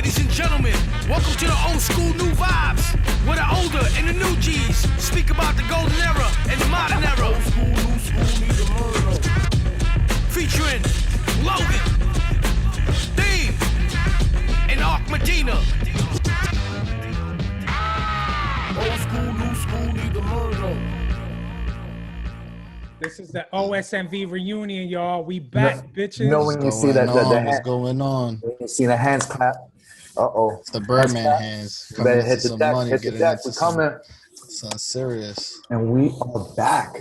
Ladies and gentlemen, welcome to the old school, new vibes. Where the older and the new G's speak about the golden era and the modern era. Old school, new school, need a murder. Featuring Logan, Theme, and Ark Medina. Old school, new school, need a murder. This is the OSNV reunion, y'all. We back, bitches. You know when you see that what's going on? When you see the hands clap. It's the Birdman hands. You better hit the deck. Hit the deck. We're coming. Sounds serious. And we are back.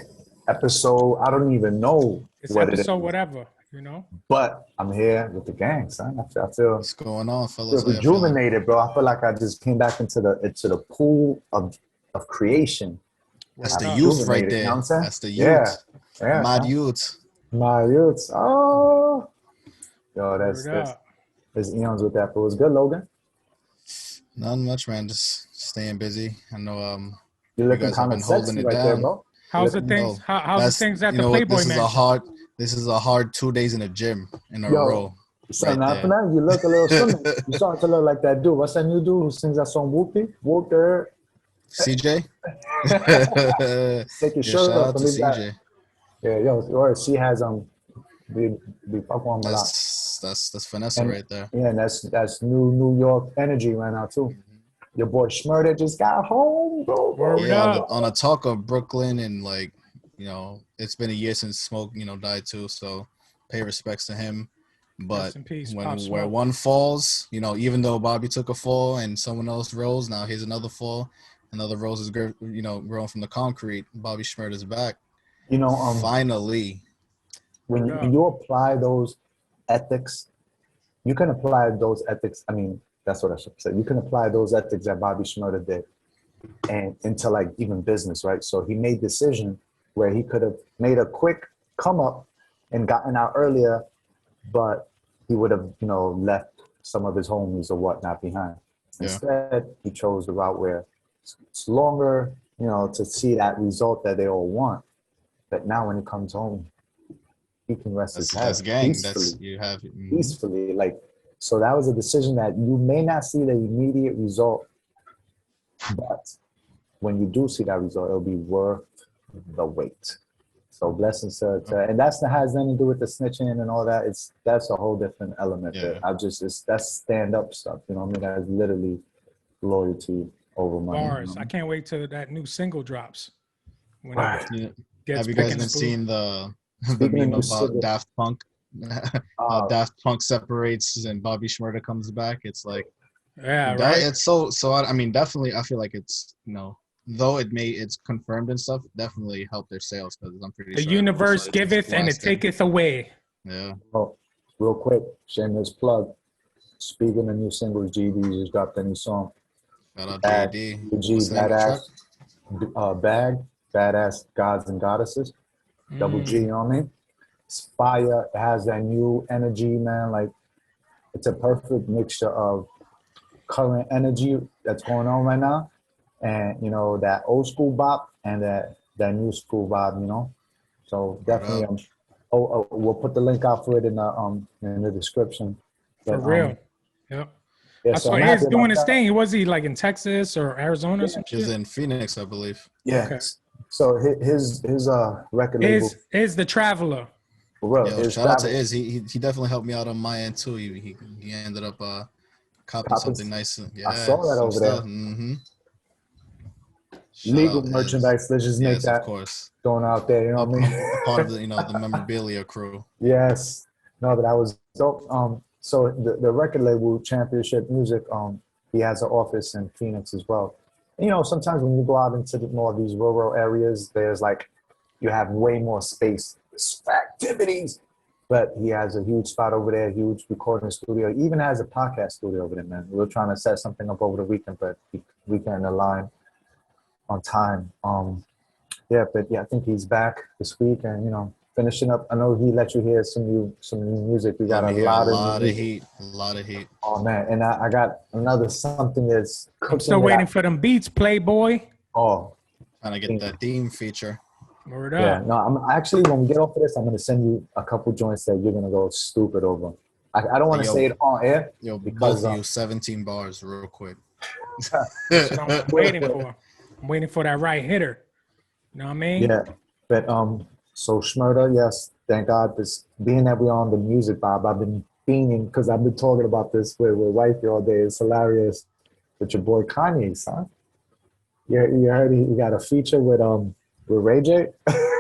Episode, I don't even know It's what episode it is. whatever, you know. But I'm here with the gang, son. I feel What's going on, fellas? rejuvenated, bro. I feel like I just came back into the pool of creation. That's the youth right there. You know what I'm saying? That's the youth. Yeah. Mad youth. My youths. Oh. Yo, that's eons with that. But it was good, Logan. Not much, man. Just staying busy. I know You're you looking guys have kind been of holding sexy it right down. there, bro. How's the things? How's the things at the Playboy Mansion? This is a hard 2 days in the gym in a row. Son, right now you look a little similar. You're starting to look like that dude. What's that new dude who sings that song Whoopie? Whooper. CJ? Take your shirt shout off out to and leave that. CJ. Yeah, yo, she has we fuck on a lot. That's Vanessa right there. Yeah, and that's New York energy right now too. Your boy Schmurda just got home, bro. Yeah, on a talk of Brooklyn and it's been a year since Smoke, died too. So pay respects to him. But peace, where one falls, even though Bobby took a fall and someone else rose, now here's another fall. Another rose is growing from the concrete. Bobby Schmurda is back. Finally. When you apply those ethics, you can apply those ethics. I mean, that's what I should say. You can apply those ethics that Bobby Schmurda did and into like even business, right? So he made decision where he could have made a quick come up and gotten out earlier, but he would have, left some of his homies or whatnot behind. Instead, he chose the route where it's longer, to see that result that they all want. But now when he comes home, he can rest his head peacefully. So that was a decision that you may not see the immediate result, but when you do see that result, it'll be worth the wait. So blessings to and that has nothing to do with the snitching and all that. That's a whole different element there. That's stand up stuff. You know what I mean? That's literally loyalty over money. Bars. I can't wait till that new single drops. Have you guys been seeing the meme about Daft Punk? Daft Punk separates and Bobby Schmurda comes back. It's like, right. It's so. I mean, definitely, I feel like it's though it's confirmed and stuff. Definitely helped their sales because I'm pretty sure the universe giveth and it taketh away. Yeah. Oh, real quick, shameless plug. Speaking of new singles, G.E.D just dropped a new song. Shout out G.E.D. The G badass gods and goddesses. Double G, you know what I mean? It's fire. It has that new energy, man. Like, it's a perfect mixture of current energy that's going on right now and, that old school bop and that new school vibe, So definitely, we'll put the link out for it in the description. For real. Yep. Yeah, I saw he's doing his thing. Was he like in Texas or Arizona or something? He was in Phoenix, I believe. Yeah. Okay. So his record label is The Traveler. For real. Shout out to Iz. He definitely helped me out on my end too. He ended up copying something nice. Yeah, I saw that over there. Mm-hmm. Legal merchandise. Let's just make that of course. Going out there. You know what I mean? Part of the the memorabilia crew. Yes. No, but that was dope. So the record label Championship Music, he has an office in Phoenix as well. And, sometimes when you go out into more of these rural areas, there's you have way more space for activities. But he has a huge spot over there, huge recording studio. He even has a podcast studio over there, man. We were trying to set something up over the weekend, but we couldn't align on time. I think he's back this week and, finishing up. I know he let you hear some new music. We got a lot of heat. Oh man, and I got another something that's cooking. I'm still waiting for them beats, Playboy. Oh, trying to get that theme feature. Word up. Yeah, no, I'm actually when we get off of this, I'm gonna send you a couple joints that you're gonna go stupid over. I don't want to say it on air. Yo, because, both of you 17 bars real quick. That's what I'm waiting for. I'm waiting for that right hitter. You know what I mean? Yeah, but so schmurda, yes, thank God. This being that we're on the music, Bob, I've been fiending because I've been talking about this with wifey all day. It's hilarious with your boy Kanye, son. You heard he got a feature with Ray J.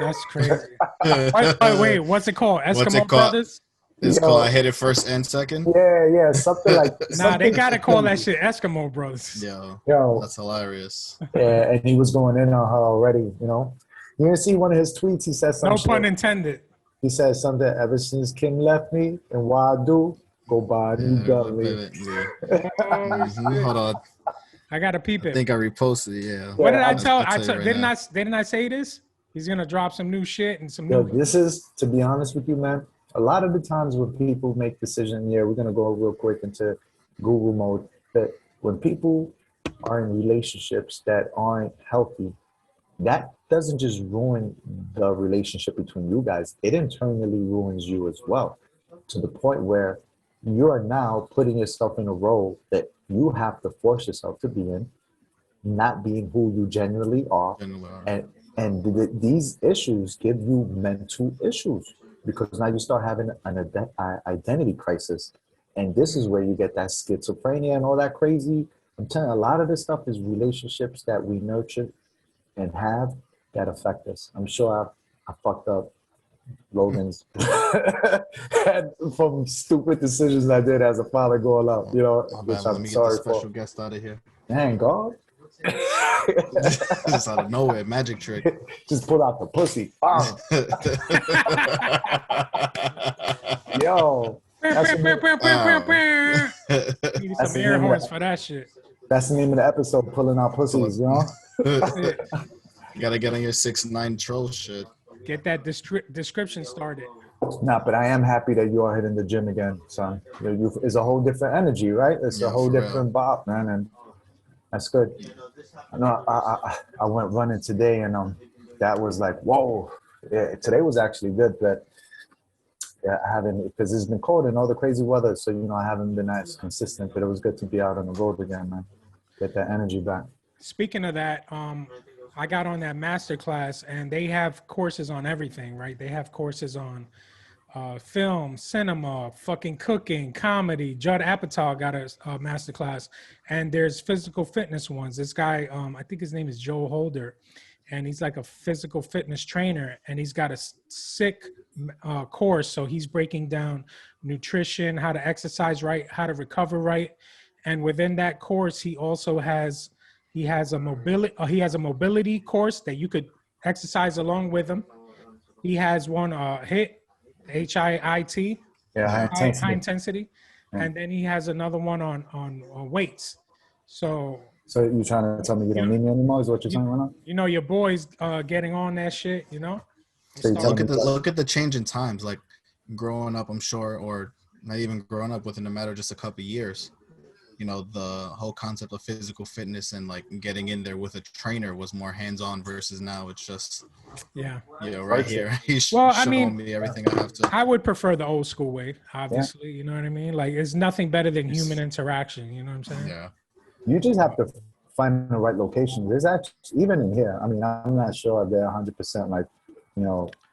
That's crazy. Wait, what's it called? Eskimo Brothers? It's called I Hit It First and Second. Yeah, something like. Nah, they gotta call that shit Eskimo Brothers. Yo, that's hilarious. Yeah, and he was going in on her already. You know, you didn't see one of his tweets. He said something. No pun intended. He said something. Ever since Kim left me, and why I do go buy a new gully. Hold on. I gotta peep it. I think I reposted it. Yeah. What did I tell? Didn't I say this? He's gonna drop some new shit and some new. This is, to be honest with you, man. A lot of the times when people make decisions, we're going to go real quick into Google mode, that when people are in relationships that aren't healthy, that doesn't just ruin the relationship between you guys. It internally ruins you as well, to the point where you are now putting yourself in a role that you have to force yourself to be in, not being who you genuinely are. And these issues give you mental issues. Because now you start having an identity crisis. And this is where you get that schizophrenia and all that crazy. I'm telling you, a lot of this stuff is relationships that we nurture and have that affect us. I'm sure I fucked up Logan's from stupid decisions I did as a father growing up, you know. Which Let me get the special guest out of here. Dang, God. Just out of nowhere, magic trick. Just pull out the pussy. Yo. Need some air horns for that shit. That's the name of the episode, pulling out pussies, you know? You gotta get on your 6ix9ine troll shit. Get that description started. Nah, but I am happy that you are hitting the gym again, son. It's a whole different energy, right? It's a whole different bop, man, and that's good. No, I went running today, and that was like, whoa. Yeah, today was actually good, but I haven't, because it's been cold and all the crazy weather, so I haven't been as consistent. But it was good to be out on the road again, man. Get that energy back. Speaking of that, I got on that masterclass, and they have courses on everything, right? They have courses on film, cinema, fucking cooking, comedy. Judd Apatow got a masterclass, and there's physical fitness ones. This guy, I think his name is Joe Holder, and he's like a physical fitness trainer, and he's got a sick course. So he's breaking down nutrition, how to exercise right, how to recover right, and within that course, he also has a mobility course that you could exercise along with him. He has one HIIT. HIIT, high intensity, and then he has another one on weights. So you trying to tell me you don't need me anymore? Is what you're saying right now? Your boys getting on that shit. So look at the change in times. Like growing up, I'm sure, or not even growing up, within a matter of just a couple of years. The whole concept of physical fitness and like getting in there with a trainer was more hands-on versus now it's just right here. He's showing me everything I have to. I would prefer the old school way, obviously. You know what I mean? Like it's nothing better than human interaction. You know what I'm saying? Yeah. You just have to find the right location. There's actually, even in here, I mean, I'm not sure if they're 100% like,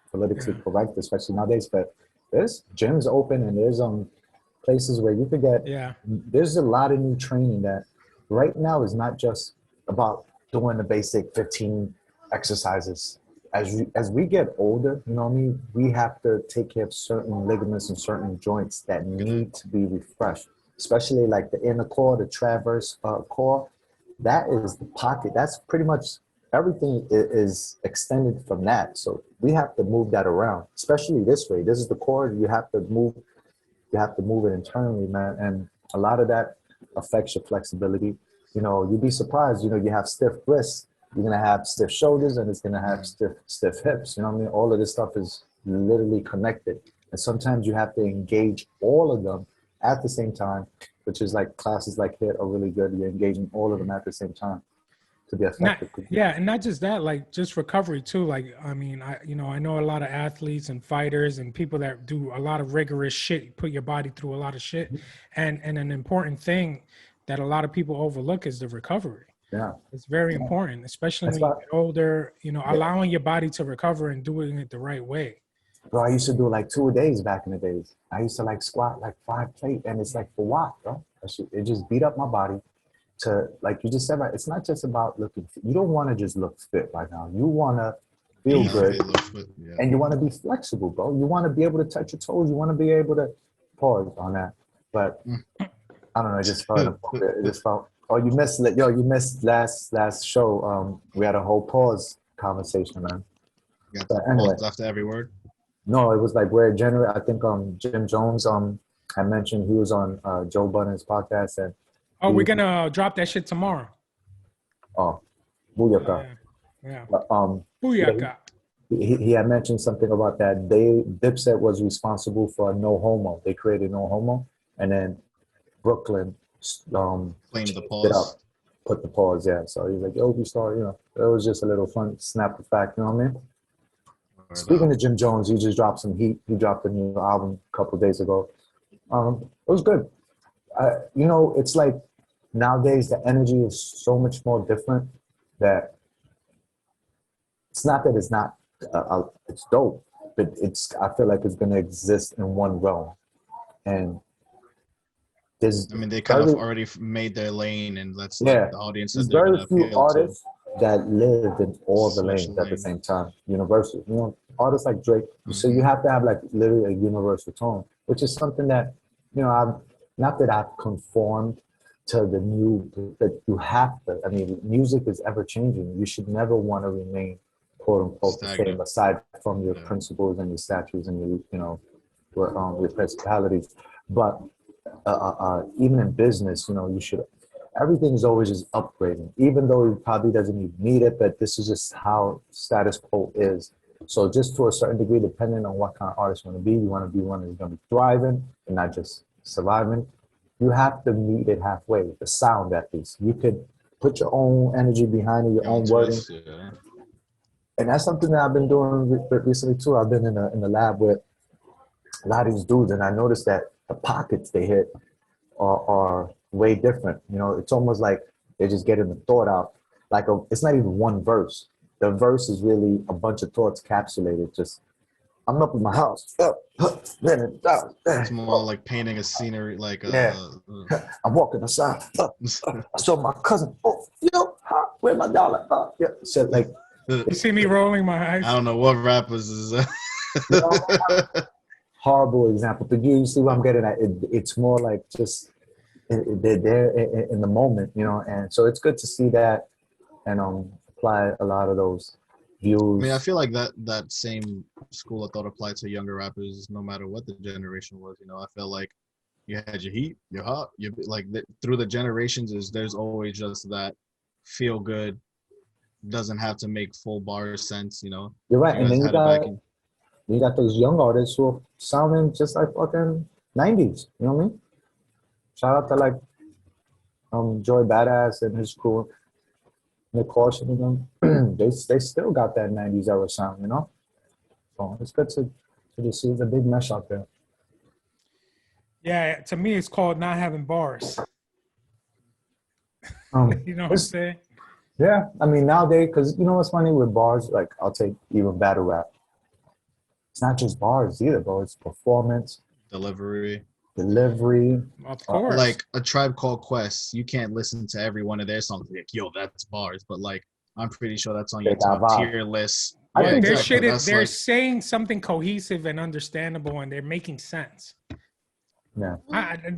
politically correct, especially nowadays, but there's gyms open and there's places where you could get, there's a lot of new training that right now is not just about doing the basic 15 exercises. As we get older, we have to take care of certain ligaments and certain joints that need to be refreshed, especially like the inner core, the transverse core. That is the pocket. That's pretty much everything is extended from that. So we have to move that around, especially this way. This is the core. You have to move it internally, man. And a lot of that affects your flexibility. You'd be surprised, you have stiff wrists, you're going to have stiff shoulders, and it's going to have stiff hips. You know what I mean? All of this stuff is literally connected. And sometimes you have to engage all of them at the same time, which is like classes like HIIT are really good. You're engaging all of them at the same time. to be effective. And not just that, like just recovery too. Like, I mean, I know a lot of athletes and fighters and people that do a lot of rigorous shit, put your body through a lot of shit. And an important thing that a lot of people overlook is the recovery. Yeah. It's very important, especially when you get older, allowing your body to recover and doing it the right way. Bro, I used to do like 2 a days back in the days. I used to like squat like 5 plates, and it's like, for what, bro? It just beat up my body. To, like you just said, right, it's not just about looking fit. You don't want to just look fit right now. You want to feel good, and you want to be flexible, bro. You want to be able to touch your toes. You want to be able to pause on that. But I don't know. It just felt. Oh, you missed last show. We had a whole pause conversation, man. But anyway, after every word. No, it was like where I think Jim Jones I mentioned he was on Joe Budden's podcast, and we're gonna drop that shit tomorrow. Oh, booyaka. Yeah. Booyaka. He had mentioned something about that. Dipset was responsible for No Homo. They created No Homo, and then Brooklyn claimed the pause. Put the pause, yeah. So he's like, yo, we started, it was just a little fun snap of fact, you know what I mean? Speaking of Jim Jones, he just dropped some heat. He dropped a new album a couple of days ago. It was good. It's like nowadays the energy is so much more different that it's not that it's not, it's dope, but I feel like it's going to exist in one realm. And they kind of already made their lane, and that's like the audience. There's very few artists that live in all the lanes at the same time. Universal, artists like Drake. So you have to have like literally a universal tone, which is something that, not that I've conformed to the new, that you have to. I mean, music is ever changing. You should never want to remain quote unquote the same, aside from your principles and your statutes and your principalities. But even in business, you should. Everything is always just upgrading, even though it probably doesn't even need it. But this is just how status quo is. So just to a certain degree, depending on what kind of artist you want to be, you want to be one that's going to be thriving and not just surviving. You have to meet it halfway. The sound, at least, you could put your own energy behind it, your own wording. And that's something that I've been doing recently too. I've been in the lab with a lot of these dudes, and I noticed that the pockets they hit are way different. It's almost like they're just getting the thought out. Like it's not even one verse. The verse is really a bunch of thoughts capsulated. Just, I'm up in my house. It's more like painting a scenery, like I'm walking outside. I saw my cousin. Where's my dollar? So like, you see me rolling my eyes. I don't know what rappers is. Horrible example, but you see what I'm getting at. It's more like just they're there in the moment, and so it's good to see that and apply a lot of those views. I mean, I feel like that same school of thought applied to younger rappers, no matter what the generation was. I feel like you had your heat, your hot, through the generations. There's always just that feel good, doesn't have to make full bar sense. You're right, and then you got those young artists who are sounding just like fucking 90s. You know what I mean? Shout out to like Joy Badass and his crew. Nick Caution and them. they still got that 90s era sound, So it's good to just see the big mesh out there. Yeah, to me it's called not having bars. You know what I'm saying? Yeah, I mean nowadays, because what's funny with bars, like I'll take even battle rap. It's not just bars either, bro. It's performance, delivery. Of course. Like A Tribe Called Quest, you can't listen to every one of their songs like, yo, that's bars. But like, I'm pretty sure that's on your top tier list. I think their shit is, they're saying something cohesive and understandable, and they're making sense. Yeah.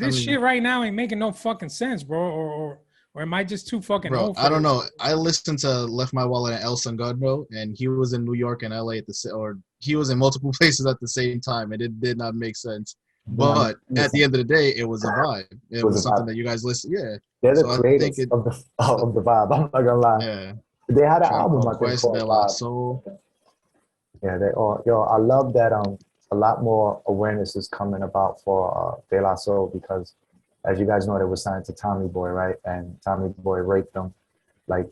Shit right now ain't making no fucking sense, bro. Or am I just too fucking old for I don't know. I listened to Left My Wallet and El Sangado, and he was in New York and LA he was in multiple places at the same time, and it did not make sense. But at the end of the day, it was a vibe. It was something that you guys listen. Yeah, they're the creators of the vibe. I'm not gonna lie. Yeah, they had an album I think called Vibe. Yeah, they all. I love that. A lot more awareness is coming about for De La Soul because, as you guys know, they were signed to Tommy Boy, right? And Tommy Boy raped them, like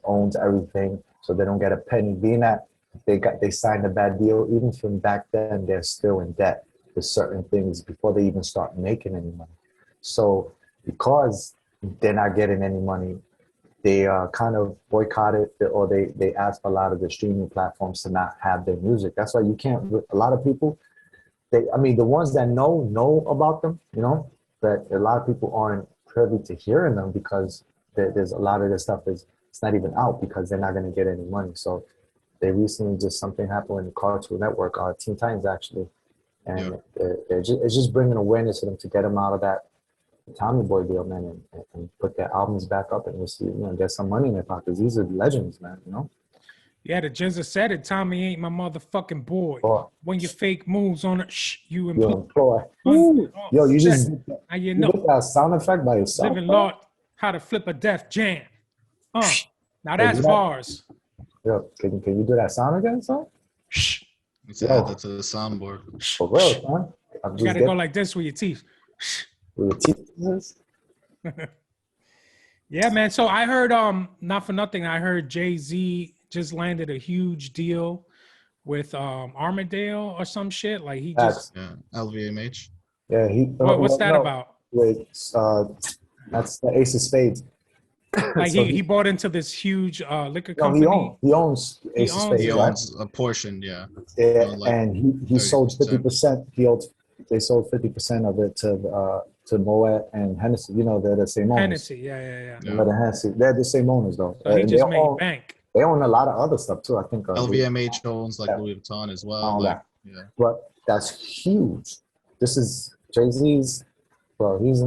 owns everything, so they don't get a penny. Being that they signed a bad deal, even from back then, they're still in debt with certain things before they even start making any money. So because they're not getting any money, they kind of boycotted or they asked a lot of the streaming platforms to not have their music. That's why you can't. A lot of people, I mean, the ones that know about them, you know, but a lot of people aren't privy to hearing them because there's a lot of their stuff it's not even out because they're not going to get any money. So they recently just something happened in the Cartoon Network, Teen Titans actually, and it's just bringing awareness to them to get them out of that Tommy Boy deal, man, and put their albums back up and receive, you know, get some money in their pockets. These are legends, man, you know? Yeah, the Jizza said it. Tommy ain't my motherfucking boy. When you fake moves on it, you employ. Yo, you just how you know that sound effect by yourself. Living Lord, how to flip a Def Jam. Now that's bars. Yo, can you do that sound again, son? Let's add that to the soundboard. For real, man. You gotta go like this with your teeth. Yeah, man. So I heard, not for nothing, I heard Jay-Z just landed a huge deal with Armadale or some shit. Like he just LVMH. Yeah, what's that about? Wait, that's the Ace of Spades. Like so he bought into this huge liquor company. He owns Ace of Spades. He owns a portion, yeah. Yeah, and he sold 50%. They sold 50% of it to Moet and Hennessy. You know, they're the same owners. Hennessy, yeah. They're the same owners though. So he just made bank. They own a lot of other stuff too. I think LVMH owns like Louis Vuitton as well. But that's huge. This is Jay-Z's. Well, he's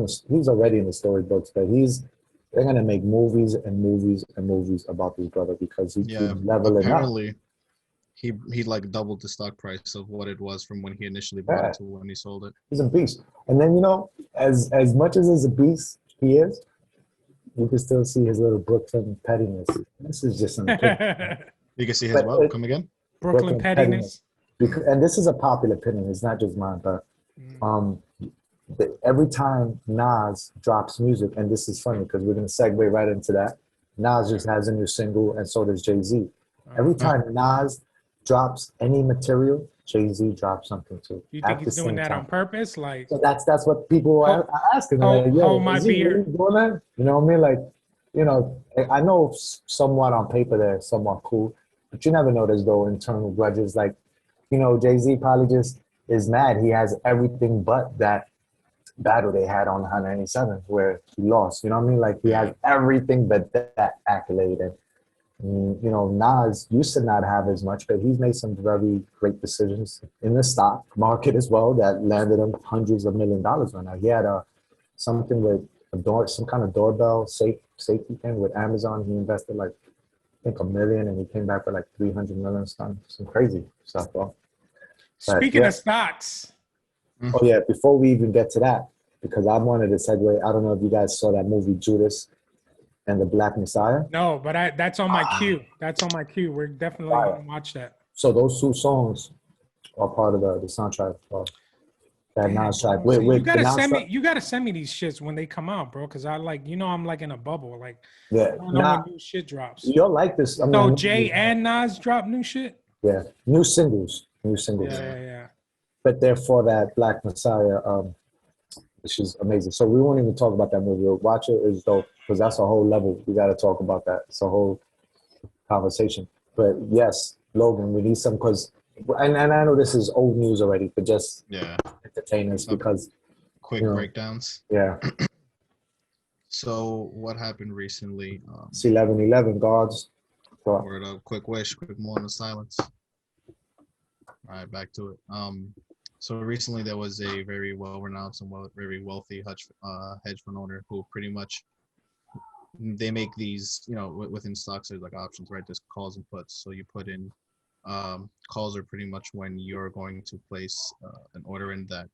already in the storybooks, but they're gonna make movies and movies and movies about this brother because he's leveling apparently, up. He like doubled the stock price of what it was from when he initially bought it to when he sold it. He's a beast. And then, you know, as much as he's a beast he is, you can still see his little Brooklyn pettiness. This is just an You can see his what? Come again? Brooklyn pettiness. And this is a popular opinion. It's not just mine, but every time Nas drops music, and this is funny because we're going to segue right into that. Nas just has a new single, and so does Jay-Z. Every time Nas drops any material, Jay-Z drops something too. You think he's doing that on purpose? Like, so that's what people are asking. Hold my beer. Really doing that? You know what I mean? Like, you know, I know somewhat on paper they're somewhat cool, but you never know there's though internal grudges. Like, you know, Jay-Z probably just is mad. He has everything but that battle they had on 197 where he lost. You know what I mean? Like he has everything but that accolade. And you know, Nas used to not have as much, but he's made some very great decisions in the stock market as well that landed him hundreds of $1 million right now. He had something with some kind of doorbell safety thing with Amazon. He invested like I think $1 million, and he came back with like 300 million. Some crazy stuff, bro. Speaking of stocks. Oh yeah, before we even get to that, because I wanted to segue. I don't know if you guys saw that movie Judas and the Black Messiah. No, but that's on my queue. That's on my queue. We're definitely gonna watch that. So those two songs are part of the soundtrack. That Nas track. You gotta send me these shits when they come out, bro. Because I'm like in a bubble. Like, yeah, I don't know when new shit drops. You'll like this. So Jay and Nas drop new shit. Yeah, new singles. Yeah. But they're for that Black Messiah, which is amazing. So we won't even talk about that movie. Watch it, is dope, because that's a whole level. We got to talk about that. It's a whole conversation. But yes, Logan, we need some, and I know this is old news already, but just entertain us because quick breakdowns. Yeah. So what happened recently? It's 11/11 guards. Word up, quick wish, quick moment of silence. All right, back to it. So recently there was a very well-renowned and very wealthy hedge fund owner who pretty much, they make these, you know, within stocks there's like options, right? There's calls and puts. So you put in, calls are pretty much when you're going to place an order in that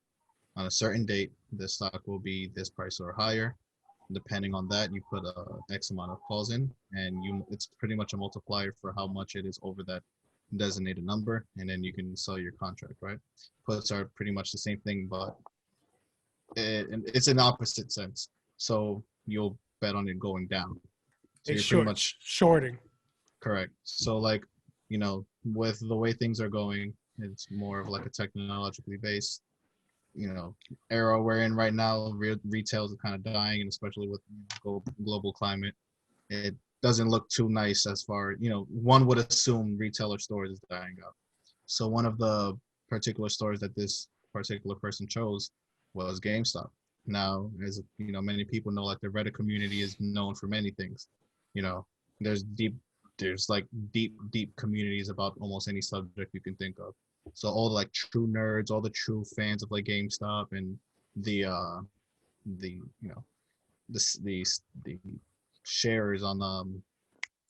on a certain date, the stock will be this price or higher. Depending on that, you put X amount of calls in, and it's pretty much a multiplier for how much it is over that designated number, and then you can sell your contract, right? Puts are pretty much the same thing, but it's an opposite sense. So you'll bet on it going down. So you're pretty much shorting. Correct. So like, you know, with the way things are going, it's more of like a technologically based, you know, era we're in right now. Retail is kind of dying, and especially with global climate, it doesn't look too nice as far, you know, one would assume retailer stores is dying up. So one of the particular stores that this particular person chose was GameStop. Now, as you know, many people know, like the Reddit community is known for many things. You know, there's deep communities about almost any subject you can think of. So all the like true nerds, all the true fans of like GameStop and the you know the shares on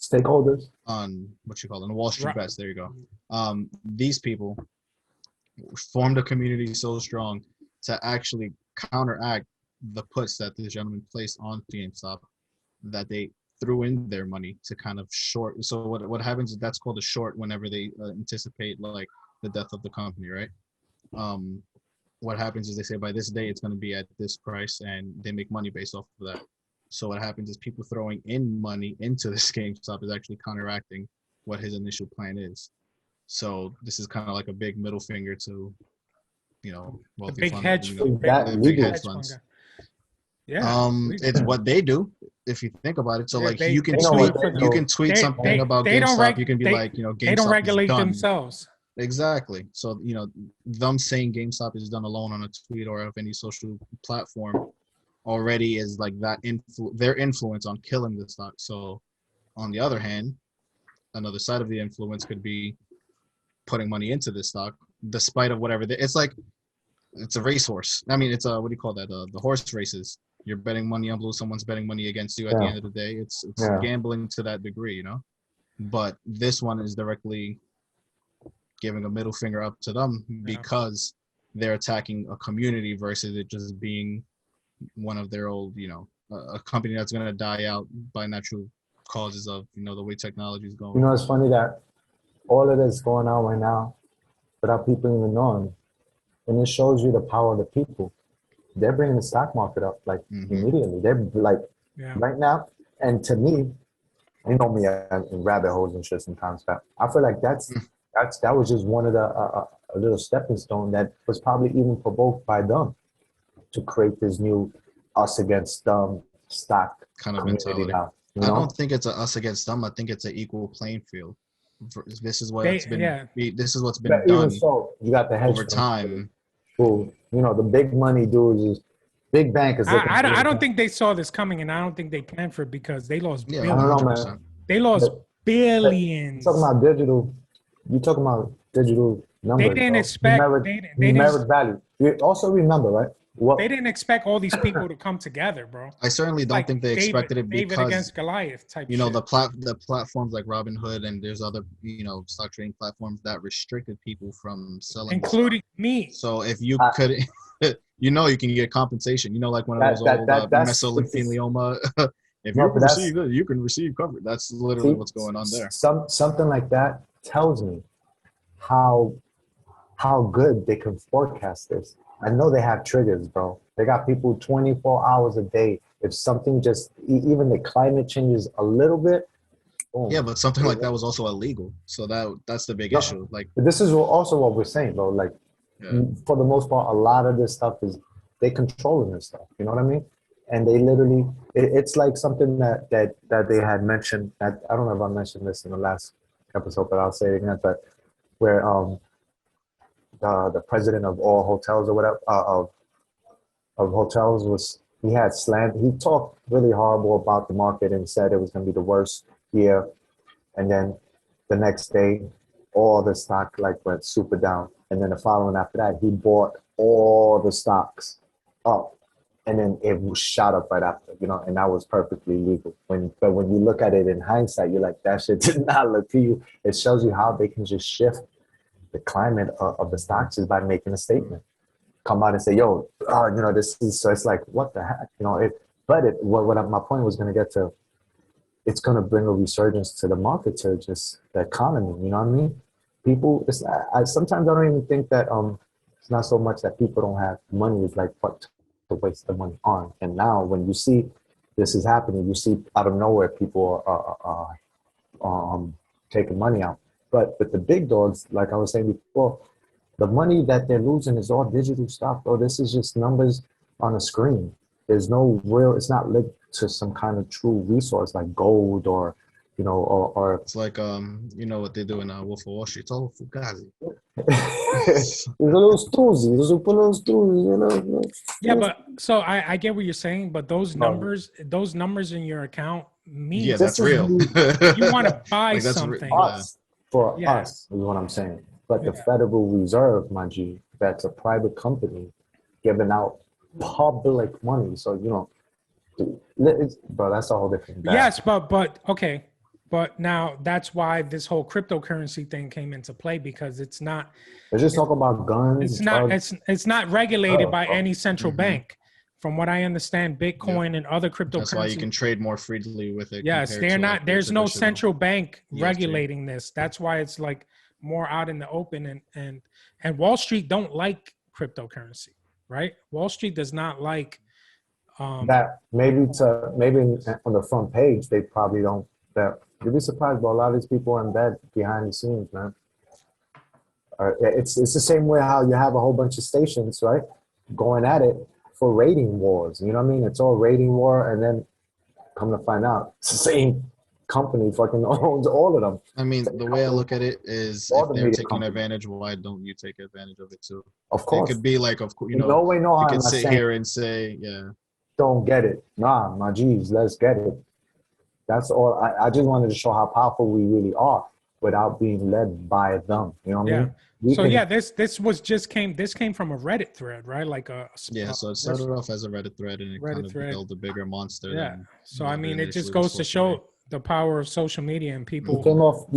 stakeholders on what you call them, Wall Street bets. There you go. These people formed a community so strong to actually counteract the puts that this gentleman placed on GameStop, that they threw in their money to kind of short. So what happens is that's called a short whenever they anticipate like the death of the company, right? What happens is they say by this day it's going to be at this price, and they make money based off of that. So what happens is people throwing in money into this GameStop is actually counteracting what his initial plan is. So this is kind of like a big middle finger to, you know, wealthy big hedge, big hedge funds. Yeah, it's what they do if you think about it. So like they you can tweet something about GameStop. You can be like, you know, GameStop they don't regulate is done. themselves. Exactly. So you know, them saying GameStop is done alone on a tweet or of any social platform already is like that their influence on killing the stock. So on the other hand, another side of the influence could be putting money into this stock despite of whatever it's like. It's a racehorse. I mean, it's a, what do you call that? The horse races. You're betting money on blue. Someone's betting money against you. At the end of the day, it's gambling to that degree, you know. But this one is directly giving a middle finger up to them because they're attacking a community versus it just being one of their old, you know, a company that's going to die out by natural causes of, you know, the way technology is going. You know, it's funny that all of this going on right now without people even knowing, and it shows you the power of the people. They're bringing the stock market up like immediately. They're like right now. And to me, you know me in rabbit holes and shit sometimes. But I feel like that was just one of the a little stepping stone that was probably even provoked by them to create this new us against them stock kind of mentality. Now, I don't think it's a us against them. I think it's an equal playing field. This is what's been. This is what's been done. Even so, you got the hedge over time. Who, you know, the big money dudes is big bankers. I don't think they saw this coming, and I don't think they planned for it because they lost billions. I don't know, man. They lost billions. You're talking about digital. You're talking about digital numbers. They didn't expect numeric value. You also remember, right? They didn't expect all these people to come together, bro. I certainly don't think they expected it because David against Goliath type. You know, shit. the platforms like Robinhood and there's other, you know, stock trading platforms that restricted people from selling, including me. So if you could, you know, you can get compensation. You know, like one of those old mesothelioma. If you can receive coverage. That's literally what's going on there. Something like that tells me how good they can forecast this. I know they have triggers, bro. They got people 24 hours a day. If something just, even the climate changes a little bit. Boom. Yeah, but something like that was also illegal. So that's the big issue. Like, this is also what we're saying, bro. Like, for the most part, a lot of this stuff is they controlling this stuff. You know what I mean? And they literally, it's like something that they had mentioned. That I don't know if I mentioned this in the last episode, but I'll say it again. But where the president of all hotels or whatever of hotels he talked really horrible about the market and said it was going to be the worst year, and then the next day all the stock like went super down, and then the following after that he bought all the stocks up, and then it shot up right after, you know, and that was perfectly legal. But when you look at it in hindsight, you're like, that shit did not look to you. It shows you how they can just shift the climate of the stocks is by making a statement. Come out and say, yo, you know, this is, so it's like, what the heck? You know, my point was going to get to, it's going to bring a resurgence to the market, to just the economy, you know what I mean? People, sometimes I don't even think that it's not so much that people don't have money, it's like what to waste the money on. And now when you see this is happening. You see out of nowhere people taking money out. But with the big dogs, like I was saying before, the money that they're losing is all digital stuff, bro. This is just numbers on a screen. There's no real, it's not linked to some kind of true resource like gold or, you know, or it's like, you know what they do in Wolf of Wall Street. It's all fugazi. There's a little stoozy. There's a little stoozy, you know. Yeah, but so I get what you're saying, but those numbers in your account mean, yeah, that's real. You want to buy like something. Us, for us is what I'm saying. But the Federal Reserve, my G, that's a private company giving out public money. So, you know, bro, that's a whole different bag. Yes, but okay. But now that's why this whole cryptocurrency thing came into play, because it's not. They're just talking about guns. It's not. It's not regulated by any central bank. From what I understand, Bitcoin and other cryptocurrencies. That's why you can trade more freely with it. Yes, they're not. There's no central bank regulating this. That's why it's like more out in the open, and Wall Street don't like cryptocurrency, right? Wall Street does not like that. Maybe on the front page they probably don't. That you'd be surprised, but a lot of these people are in bed behind the scenes, man. It's the same way how you have a whole bunch of stations, right, going at it for rating wars. You know what I mean? It's all rating war, and then come to find out, it's the same company fucking owns all of them. I mean, the way I look at it is, if they're taking advantage, why don't you take advantage of it too? Of course. It could be like, of course, you know, no way, no you harm. could sit here and say, don't get it. Nah, my G's, let's get it. That's all. I just wanted to show how powerful we really are without being led by them. You know what I mean? So this came from a Reddit thread, right? Like so it started off as a Reddit thread, and it kind of built a bigger monster. Yeah. So I mean, it just goes to show the power of social media and people. You came off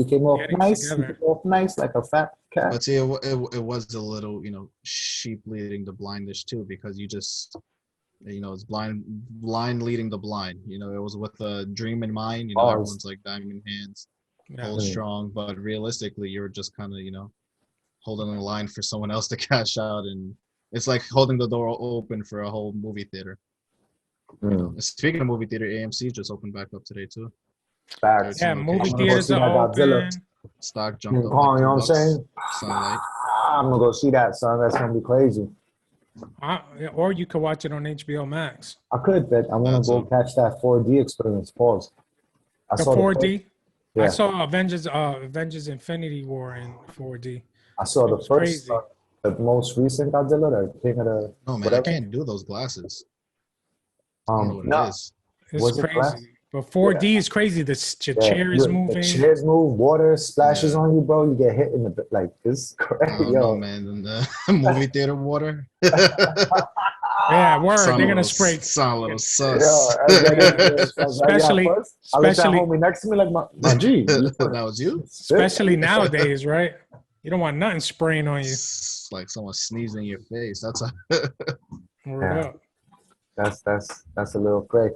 nice. You came off nice like a fat cat. But see, it was a little, you know, sheep leading the blindness too, because you just, you know, it's blind leading the blind. You know, it was with a dream in mind. You know, everyone's like diamond hands, hold strong, but realistically, you're just kind of, you know, holding the line for someone else to cash out, and it's like holding the door open for a whole movie theater. You know, speaking of movie theater, AMC just opened back up today too. Facts. Yeah, movie theaters are open. Stock jumped up. You know what I'm saying? Sunlight. I'm gonna go see that, son. That's gonna be crazy. Or you could watch it on HBO Max. I could, but I want to go catch that 4D experience. Pause. I saw 4D. I saw Avengers Infinity War in 4D. I saw the first, the most recent Godzilla, the King of the. No, man, I can't do those glasses. No, it's crazy. But 4D is crazy. The chair is moving. The chairs move. Water splashes on you, bro. You get hit in the like. It's crazy, yo, man. The movie theater water. Yeah, word. They're gonna spray. Sound a little sus. Especially, I let that homie next to me like my G. That was you. Especially nowadays, right? You don't want nothing spraying on you. It's like someone sneezing in your face. That's That's a little cray.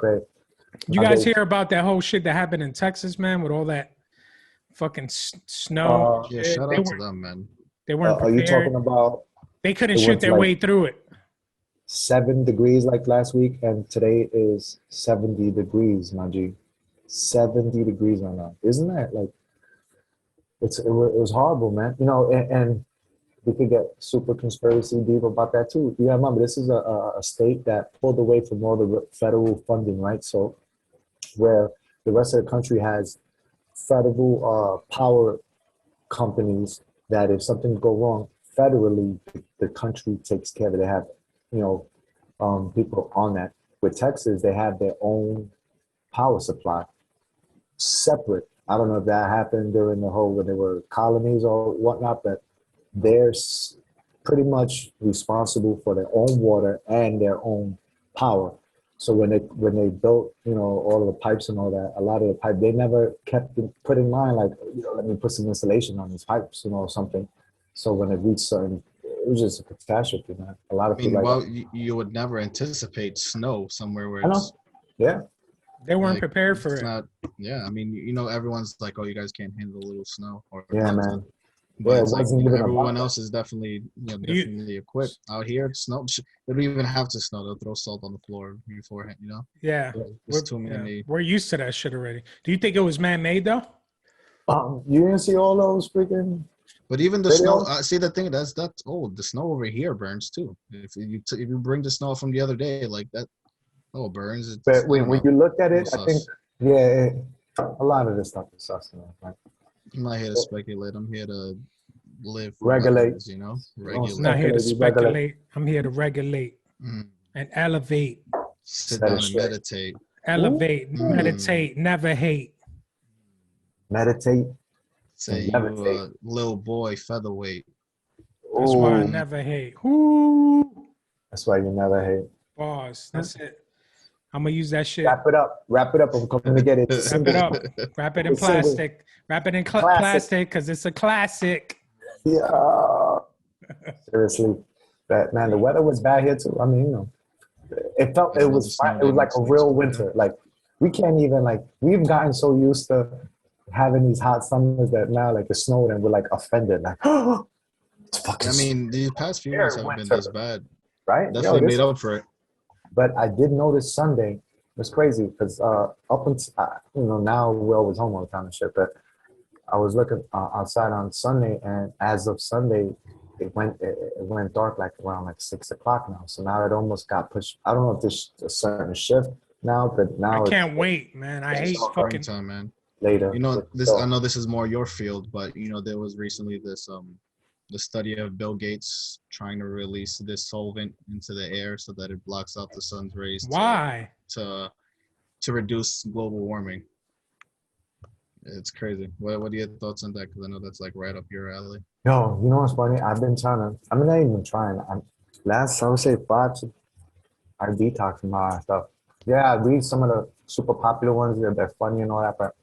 You guys hear about that whole shit that happened in Texas, man, with all that fucking snow? Yeah, shout out to them, man. They weren't prepared. Are you talking about? They couldn't shoot their way through it. 7 degrees like last week, and today is 70 degrees, my G. 70 degrees right now. Isn't that like? It was horrible, man. You know, and we could get super conspiracy deep about that too. Yeah, remember, this is a state that pulled away from all the federal funding, right? So where the rest of the country has federal power companies that if something go wrong federally, the country takes care of it. They have, you know, people on that. With Texas, they have their own power supply, separate. I don't know if that happened during the whole, when they were colonies or whatnot, but they're pretty much responsible for their own water and their own power. So when they built, you know, all of the pipes and all that, a lot of the pipe, they never put in mind, like, you know, let me put some insulation on these pipes, you know, or something. So when it reached certain, it was just a catastrophe, man. A lot of people. Well, you would never anticipate snow somewhere where it's. Yeah. They weren't prepared for it. I mean, you know, everyone's like, oh, you guys can't handle a little snow. Yeah, man. But Yeah, it it's like wasn't even everyone about else is definitely definitely equipped out here. It snow. They don't even have to snow. They'll throw salt on the floor beforehand. Yeah, There's too many. we're used to that shit already. Do you think it was man-made though? You didn't see all those freaking But even the snow, videos? see the thing that's old. The snow over here burns too. If you bring the snow from the other day, like that, burns. But when you look at it, I think a lot of this stuff is sustenance. Right? I'm not here to speculate. I'm here to live for Regulate. records, I'm not here to speculate. I'm here to regulate and elevate. Sit down and meditate. Elevate, meditate, never hate. Meditate. Say you a little boy featherweight. That's why I never hate. Woo. That's why you never hate. Boss, that's it. I'm gonna use that shit. Wrap it up. I'm coming to get it. Wrap it up. Wrap it in plastic. Wrap it in plastic because it's a classic. Yeah. Seriously, man, the weather was bad here too. I mean, it felt it was fine. It was like a real winter. Like we can't even we've gotten so used to having these hot summers that now it snowed and we're offended. Like, it's fucking. I mean, these past few months haven't been this bad. Right? Definitely made up for it. But I did notice Sunday. It was crazy because up until now we're always home all the time and shit. But I was looking outside on Sunday, and as of Sunday, it went dark around 6 o'clock now. So now it almost got pushed. I don't know if there's a certain shift now, but now I can't wait, man. I hate fucking time, man. Later. I know this is more your field, but there was recently this the study of Bill Gates trying to release this solvent into the air so that it blocks out the sun's rays. Why? To reduce global warming. It's crazy. What are your thoughts on that? Because I know that's right up your alley. Yo, you know what's funny? I've been trying to. I'm not even trying. I would say 5. I detox from all that stuff. Yeah, I read some of the super popular ones. They're funny and all that, but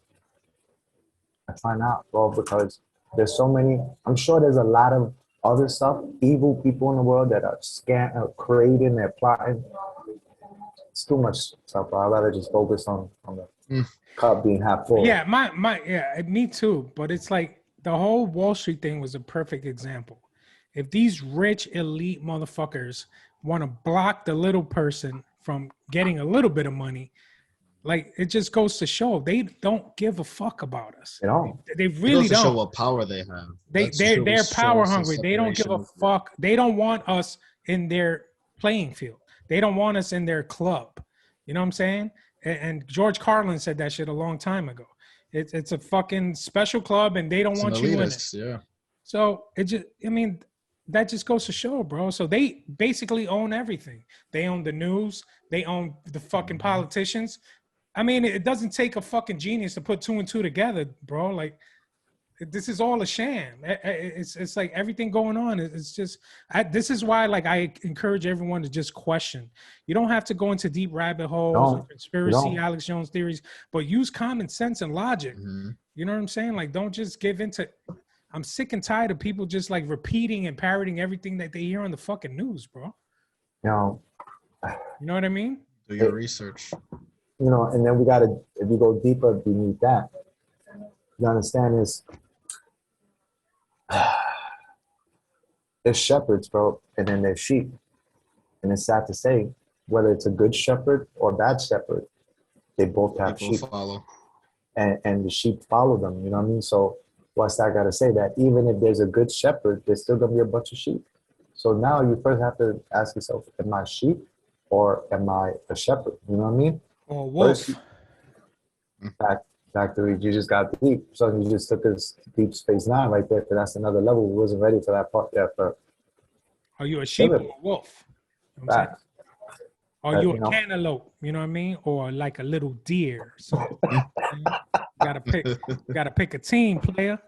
I try not, bro, because there's so many. I'm sure there's a lot of other stuff, evil people in the world that are creating, they're plotting. It's too much stuff. I'd rather just focus on the cup being half full. Yeah, me too. But it's the whole Wall Street thing was a perfect example. If these rich elite motherfuckers want to block the little person from getting a little bit of money, it just goes to show they don't give a fuck about us. They really don't. Show what power they have. They're power hungry. They don't give a fuck. They don't want us in their playing field. They don't want us in their club. You know what I'm saying? And George Carlin said that shit a long time ago. It's a fucking special club, and they don't want you in it. Yeah. So that just goes to show, bro. So they basically own everything. They own the news. They own the fucking politicians. I mean, it doesn't take a fucking genius to put 2 and 2 together, bro. This is all a sham. It's everything going on. It's just, this is why, I encourage everyone to just question. You don't have to go into deep rabbit holes or conspiracy, Alex Jones theories, but use common sense and logic. Mm-hmm. You know what I'm saying? Don't just give into. I'm sick and tired of people just repeating and parroting everything that they hear on the fucking news, bro. You know what I mean? Do your research. And then if you go deeper beneath that, you understand there's shepherds, bro, and then there's sheep. And it's sad to say, whether it's a good shepherd or a bad shepherd, they both have sheep. Follow. And the sheep follow them, you know what I mean? So what's that got to say? That even if there's a good shepherd, there's still going to be a bunch of sheep. So now you first have to ask yourself, am I sheep or am I a shepherd? You know what I mean? Or wolf. Factory, you just got deep. So you just took us Deep Space Nine right there, because that's another level. We wasn't ready for that part yet. But are you a sheep or a wolf? You know are you a cantaloupe? You know what I mean? Or a little deer? So gotta pick a team, player.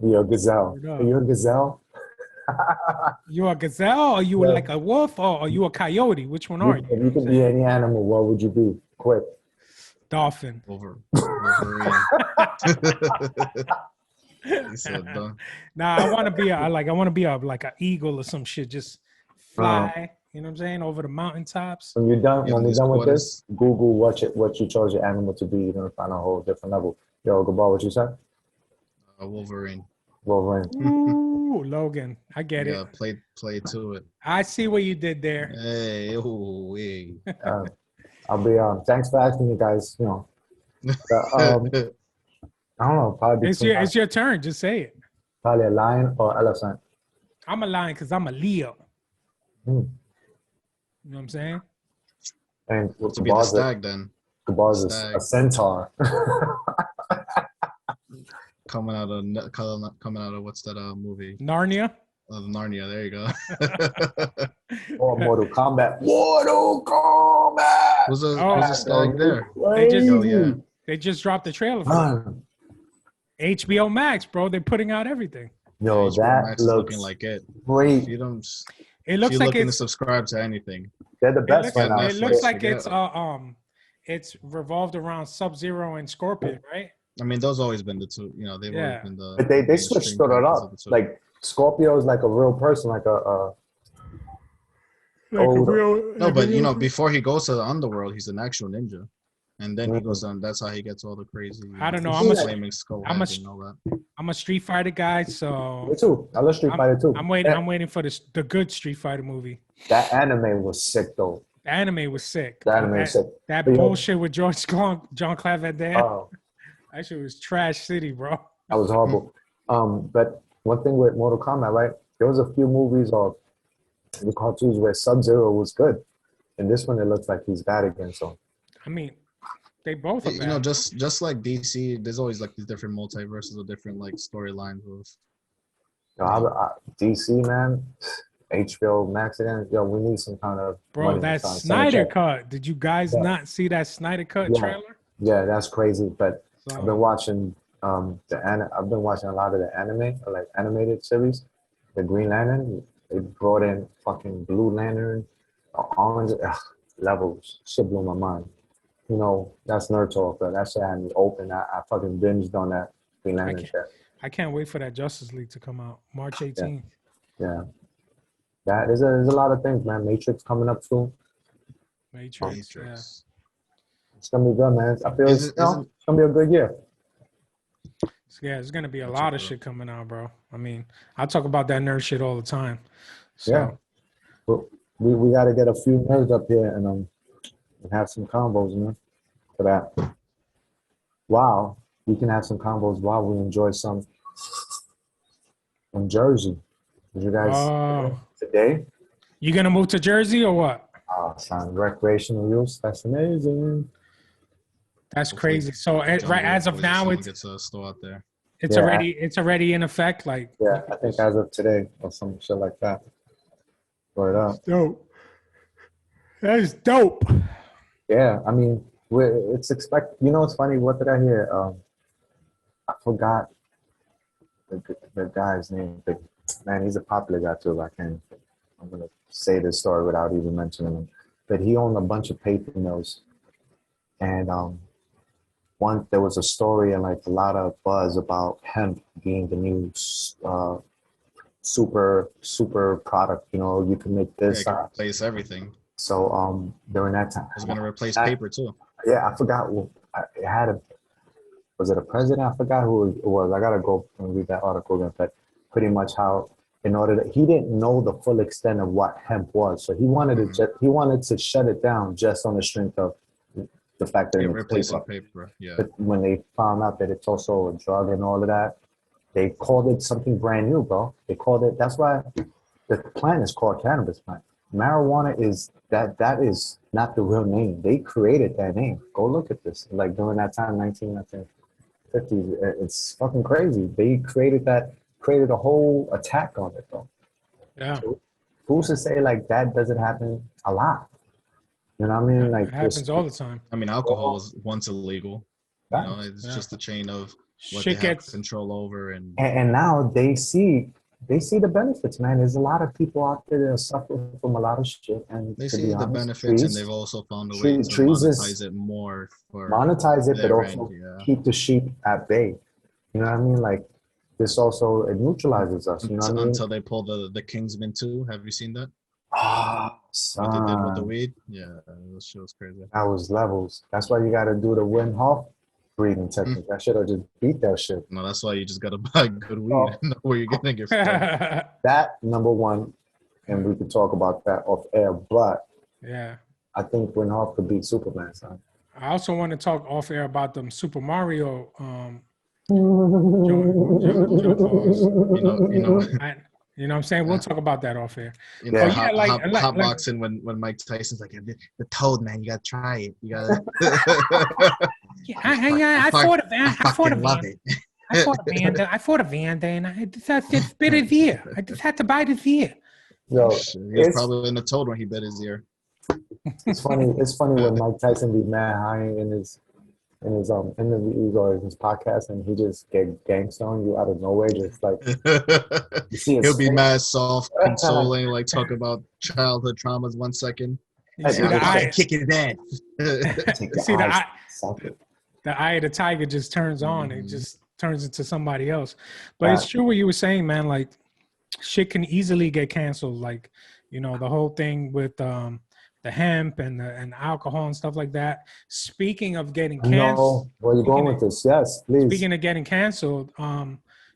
You're a gazelle. Are you a gazelle? You a gazelle, or you a wolf, or are you a coyote? Which one are you? If you could be any animal, what would you be? Quick. Dolphin. Wolverine. Nah, I want to be an eagle or some shit. Just fly. You know what I'm saying? Over the mountaintops. When you're done with this, Google what you chose your animal to be. You're gonna find a whole different level. Yo, Gabal, what you said? Wolverine. Ooh, Logan. I get it. Yeah, play to it. I see what you did there. Hey, ooh, hey. I'll be thanks for asking you guys. You know, I don't know. Probably it's your turn. Just say it. Probably a lion or elephant. I'm a lion because I'm a Leo. Hmm. You know what I'm saying? And to be the stag then. Cabal's a centaur. coming out of what's that movie? Narnia. Narnia. There you go. Or Mortal Kombat. Mortal Kombat. Who's a stag there? They just dropped the trailer for it. HBO Max, bro. They're putting out everything. Yo, that Max is looking like it. Great. It looks like looking to subscribe to anything. They're the best right now. It looks like it's revolved around Sub-Zero and Scorpion, right? I mean, those always been the two. You know, they've always been the. But they switched it up. Like Scorpio is like a real person, like a. No, but you know, before he goes to the underworld, he's an actual ninja, and then he goes on. That's how he gets all the crazy. I don't know. I'm a Street Fighter guy, so. Me too. I love Street Fighter too. I'm waiting for the good Street Fighter movie. That anime was sick though. The anime was sick. That bullshit with Jean-Claude Van Damme. Oh. That shit was trash city, bro. That was horrible. But one thing with Mortal Kombat, right? There was a few movies or the cartoons where Sub-Zero was good, and this one it looks like he's bad again. So, I mean, they both are bad. You know, just like DC, there's always like these different multiverses or different like storylines with. DC, man. HBO Max again. Yo, we need some kind of. Bro, that Snyder cut. Did you guys not see that Snyder cut trailer? Yeah, that's crazy. But I've been watching I've been watching a lot of the anime, or like animated series. The Green Lantern, they brought in fucking Blue Lantern, orange levels. Shit blew my mind. You know, that's nerd talk, but that shit had me open. I fucking binged on that Green Lantern shit. I can't wait for that Justice League to come out March 18th. Yeah. There's a lot of things, man. Matrix coming up soon. Matrix. Yeah. It's gonna be good, man. I feel it's gonna be a good year. Yeah, there's gonna be a lot of shit coming out, bro. I mean, I talk about that nerd shit all the time. So. Yeah. Well, we got to get a few nerds up here and have some combos, man, for that. Wow, we can have some combos while we enjoy some in Jersey. Did you guys today? You gonna move to Jersey or what? Some recreational use. That's amazing. That's crazy. So right as of now, it's still out there. It's already in effect. Like I think as of today or some shit like that. Word up. Dope. That is dope. Yeah, I mean, it's expect. You know, it's funny. What did I hear? I forgot the guy's name. But man, he's a popular guy too. I'm gonna say this story without even mentioning him. But he owned a bunch of paper mills, and there was a story and like a lot of buzz about hemp being the new super product. You know, you can make this. Yeah, replace everything. So during that time, it's gonna replace paper too. Yeah, I forgot. Was it a president? I forgot who it was. I gotta go and read that article again. But pretty much how, he didn't know the full extent of what hemp was, so he wanted to shut it down just on the strength of the fact that it's replacing paper. Yeah. But when they found out that it's also a drug and all of that, they called it something brand new, bro. They called it. That's why the plant is called cannabis plant. Marijuana is that is not the real name. They created that name. Go look at this. Like during that time, 1950s, it's fucking crazy. They created a whole attack on it, though. Yeah. So who's to say like that doesn't happen a lot? You know what I mean? Like it happens all the time. I mean, alcohol was once illegal. You know, it's just a chain of what shit they have control over, and now they see the benefits, man. There's a lot of people out there that suffer from a lot of shit, and they see the benefits, and they've also found a way to monetize it more. But also keep the sheep at bay. You know what I mean? Like this also it neutralizes us. You know what I mean? Until they pull the Kingsman 2. Have you seen that? Son. What they did with the weed? Yeah, that shit was crazy. That was levels. That's why you got to do the Wim Hof. breathing technique. I should have just beat that shit. No, that's why you just gotta buy good weed and know where you're getting it from. That number one, and we could talk about that off air. But yeah, I think Win Hoff could beat Superman, son. I also want to talk off air about them Super Mario. You know what I'm saying? We'll talk about that off air. You know, hot boxing when Mike Tyson's like, the toad, man, you gotta try it. You gotta. I fought a Vanda, and I just had to bit his ear. I just had to bite his ear. Yo, he was probably in the toad when he bit his ear. It's funny. It's funny when Mike Tyson be mad high in his interviews or his podcast, and he just get gangsta on you out of nowhere, just like you see he'll be mad, soft, consoling, like talk about childhood traumas 1 second. You see the eye, kick it dead. The eye of the tiger just turns on. It just turns into somebody else. But it's true what you were saying, man. Like shit can easily get canceled. Like, you know, the whole thing with the hemp and alcohol and stuff like that. Speaking of getting canceled, no, where you going with this? Yes, please. Speaking of getting canceled,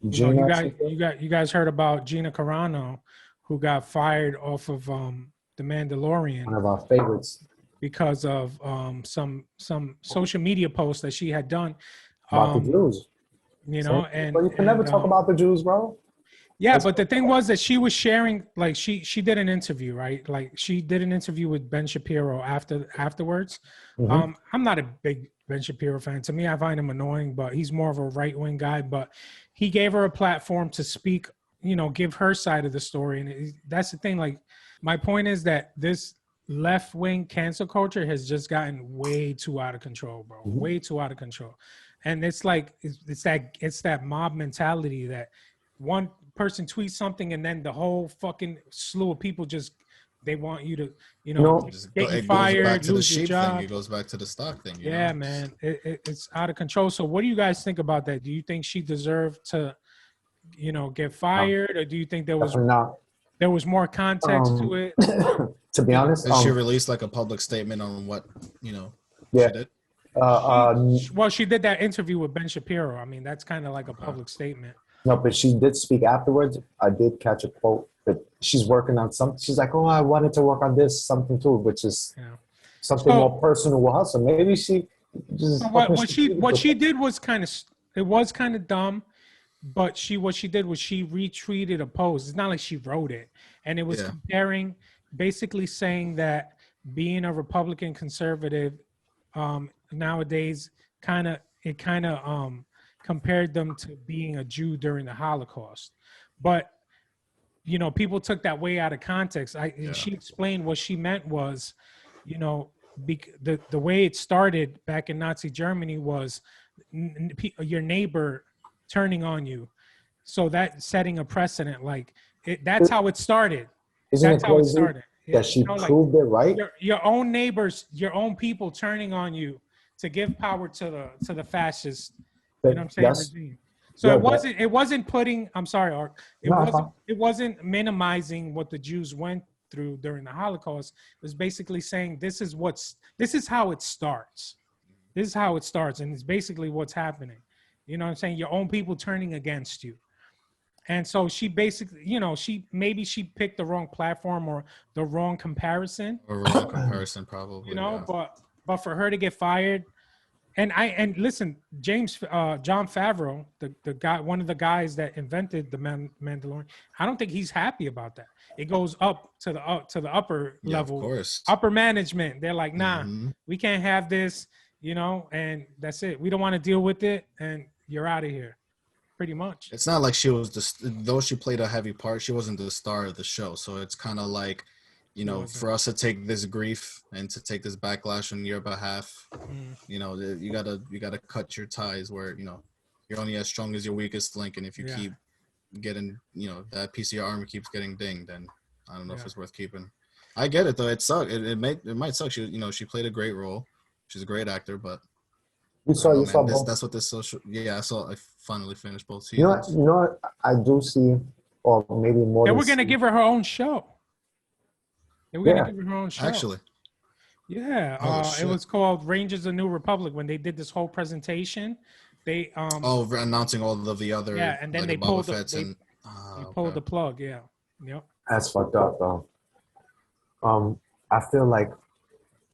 you guys heard about Gina Carano, who got fired off of The Mandalorian. One of our favorites. Because of some social media posts that she had done about the Jews. You know, but you can never talk about the Jews, bro. Yeah, but the thing was that she was sharing, like she did an interview, right? Like she did an interview with Ben Shapiro afterwards. Mm-hmm. I'm not a big Ben Shapiro fan. To me, I find him annoying, but he's more of a right-wing guy. But he gave her a platform to speak, you know, give her side of the story. And that's the thing. Like, my point is that this left-wing cancel culture has just gotten way too out of control, bro. Mm-hmm. Way too out of control. And it's like, it's that mob mentality that one person tweets something and then the whole fucking slew of people just, they want you to, you know, get you fired, lose your job. Thing. It goes back to the stock thing. Yeah, know? Man, it's out of control. So what do you guys think about that? Do you think she deserved to, you know, get fired, or do you think there was more context to it? To be honest, did she released like a public statement on what, you know, she did? Well, she did that interview with Ben Shapiro. I mean, that's kind of like a public statement. No, but she did speak afterwards. I did catch a quote that she's working on something. She's like, "Oh, I wanted to work on this something too," which is something more personal with her. So maybe she just what she did was kind of dumb. But what she did was she retweeted a post. It's not like she wrote it, and it was comparing, basically saying that being a Republican conservative nowadays compared them to being a Jew during the Holocaust. But, you know, people took that way out of context. She explained what she meant was, you know, the way it started back in Nazi Germany was your neighbor turning on you. So that setting a precedent, like that's how it started. That's how it started. That she proved it, right? Your own neighbors, your own people turning on you to give power to the fascists. You know what I'm saying? Regime. So it wasn't putting. I'm sorry, Ark. It wasn't minimizing what the Jews went through during the Holocaust. It was basically saying this is how it starts. This is how it starts, and it's basically what's happening. You know what I'm saying? Your own people turning against you. And so she basically, you know, she picked the wrong platform or the wrong comparison. Probably. You know, but for her to get fired. And listen, John Favreau, the guy, one of the guys that invented the Mandalorian, I don't think he's happy about that. It goes up to the upper level, of course. Upper management. They're like, nah, we can't have this, you know, and that's it. We don't want to deal with it, and you're out of here, pretty much. It's not like she was though she played a heavy part, she wasn't the star of the show. So it's kind of like, you know, for us to take this grief and to take this backlash on your behalf, you know, you gotta cut your ties where, you know, you're only as strong as your weakest link, and if you keep getting, you know, that piece of your armor keeps getting dinged, then I don't know if it's worth keeping. I get it though. It sucked. It might suck. She, you know, she played a great role. She's a great actor, but you saw both. That's what this social. Yeah, I finally finished both seasons. You know what? I do see, or maybe more. And we're gonna give her own show. And we're gonna give her own show. Actually. Yeah, it was called Rangers of New Republic when they did this whole presentation. They announcing all of the other and then like they Boba pulled Fett's they pulled the plug. Yeah, yep. That's fucked up, though. I feel like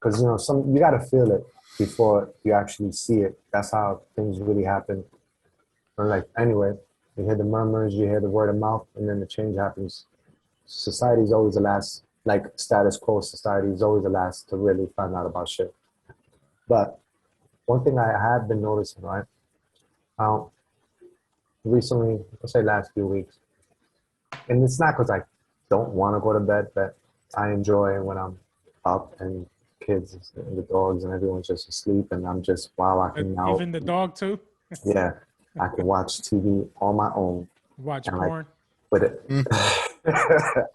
because you got to feel it before you actually see it. That's how things really happen. Or like anyway, you hear the murmurs, you hear the word of mouth, and then the change happens. Society is always the last, like status quo society is always the last to really find out about shit. But one thing I have been noticing, right? Recently, let's say last few weeks, and it's not because I don't want to go to bed, but I enjoy when I'm up and kids and the dogs and everyone's just asleep and I'm just, wow, I can now. Even the dog too? Yeah, I can watch TV on my own. Watch porn? But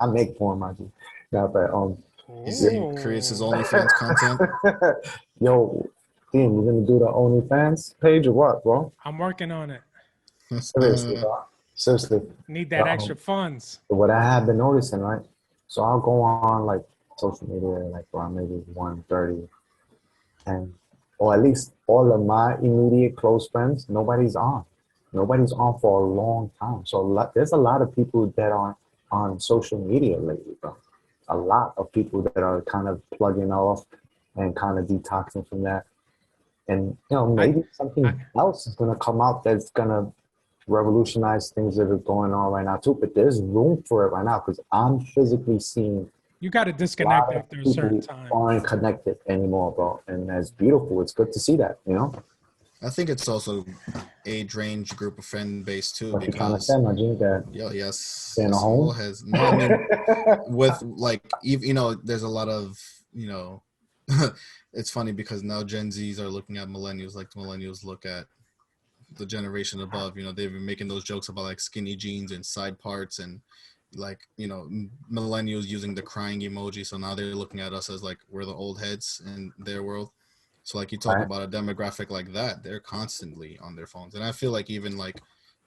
I make porn, mind you. No, but he creates his OnlyFans content. Yo, Dean, you gonna do the OnlyFans page or what, bro? I'm working on it. Seriously, bro. Seriously. Need that extra funds. What I have been noticing, right? So I'll go on like social media like around maybe 1:30, and or at least all of my immediate close friends, nobody's on for a long time. So there's a lot of people that are on social media lately, bro. A lot of people that are kind of plugging off and kind of detoxing from that. And maybe something else is gonna come out that's gonna revolutionize things that are going on right now too. But there's room for it right now because I'm physically seeing. You got to disconnect after a certain time. Aren't connected anymore, bro, and that's beautiful. It's good to see that, I think it's also age range, group of friend base too. What because yes, in a home has with like there's a lot of it's funny because now Gen Zs are looking at millennials like the millennials look at the generation above. They've been making those jokes about like skinny jeans and side parts and like millennials using the crying emoji, so now they're looking at us as like we're the old heads in their world. So like you talk about a demographic like that, they're constantly on their phones, and I feel like even like